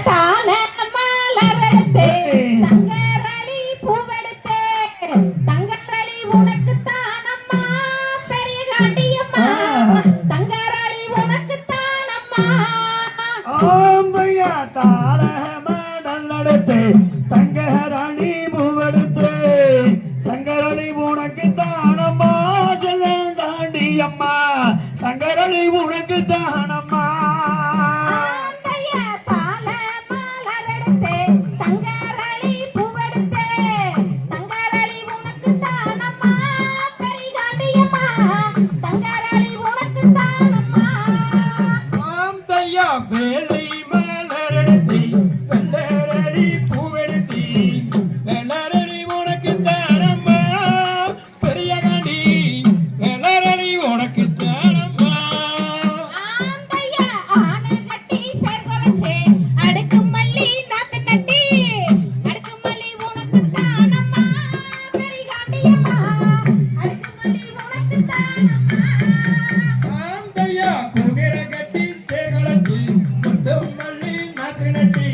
தான மலரெடுத்து தங்கரளி பூவெடுத்து தங்கரளி உனக்கு தானம்மா பெரிய காண்டியம்மா தங்கரளி உனக்கு தானம்மா ஆம்பையா தான மலரெடுத்து தங்கரளி பூவெடுத்து தங்கரளி உனக்கு தானம்மா காண்டியம்மா தங்கரளி உனக்கு தானம்மா வேலை மலரெடுத்தி வெள்ளரளி பூவெடுத்தி வெள்ளரளி உனக்கு தானம்மா பெரிய காண்டி வெள்ளரளி உனக்கு தானம்மா அடுக்கு மல்லி நாத்து கட்டி அடுக்கு மல்லி உனக்கு தானம்மா பெரிய காண்டியம்மா அடுக்கு மல்லி உனக்கு தானம்மா ஆந்தையா குதிர கட்டி மல்லி நாத்து நட்டி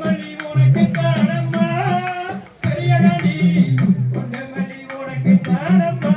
மல்லி உனக்கு தானம்மா பெரிய காண்டி மல்லி உனக்கு தானம்மா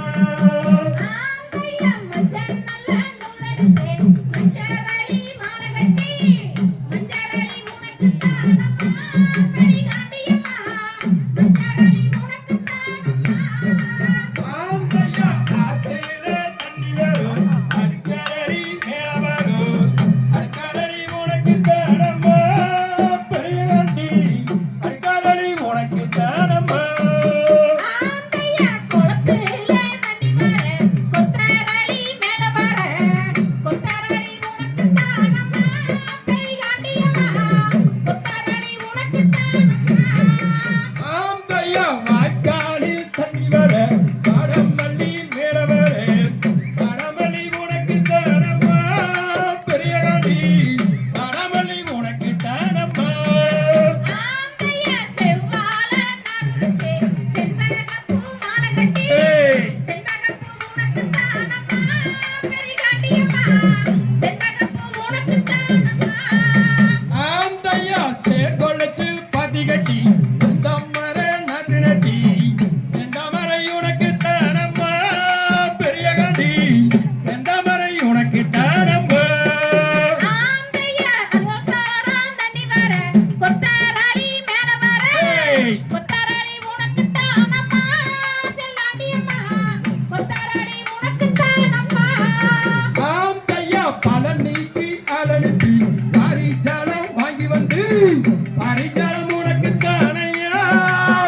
பரிஜாலம் உனக்கு தானையா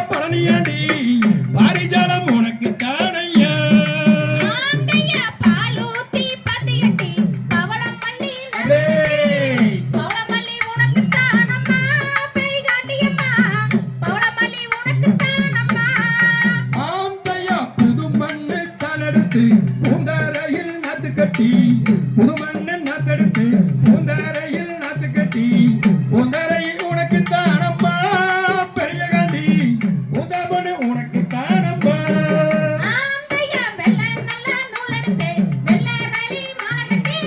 பழனியாண்டி பரிஜாலம் உனக்கு தானையா பாலூத்தி பத்தி கட்டி பவளம் மல்லி பவளம் மல்லி உனக்கு தானம்மா பெரிய காண்டியம்மா பவளம் மல்லி உனக்கு தானம்மா ஆந்தையா புது மண்ணு தலெடுத்து பூந்தாரையில் நாத்து கட்டி புது மண்ணு நாத்தெடுத்து பூந்தாரையில் நாத்து கட்டி பூந்தாரையில் உனக்கு தானம்மா பெரிய காண்டி உதவனு உனக்கு தானம்மா ஆந்தையா வெள்ளை நல்ல நூல் எடுத்து வெள்ளரளி மாலை கட்டி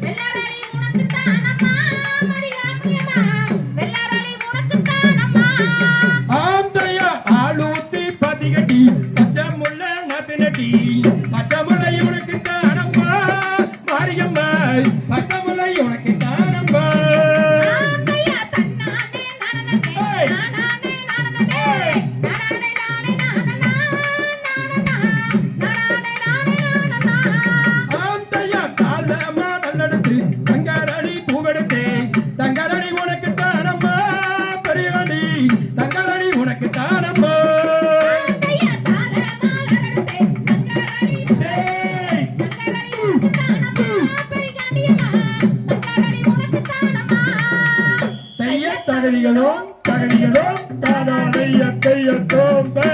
வெள்ளரளி உனக்கு தானம்மா பெரிய காண்டியம்மா வெள்ளரளி உனக்கு தானம்மா ஆந்தையா ஆளூத்தி பதி கட்டி பச்சை முள்ள நாத்து நட்டி பச்சை முல்லை உனக்கு தானம்மா மாரியம்மா பச்சை முல்லை உனக்கு தானம்மா ஆந்தையா காலமா நல்லெடுத்து தங்கரளி பூவெடுத்து தங்கரளி உனக்கு தானம்மா பெரிய காண்டி தங்கரளி உனக்கு தானம்மா தகதிகளும் தகதிகளும் தானா தைய தைய தோம்பே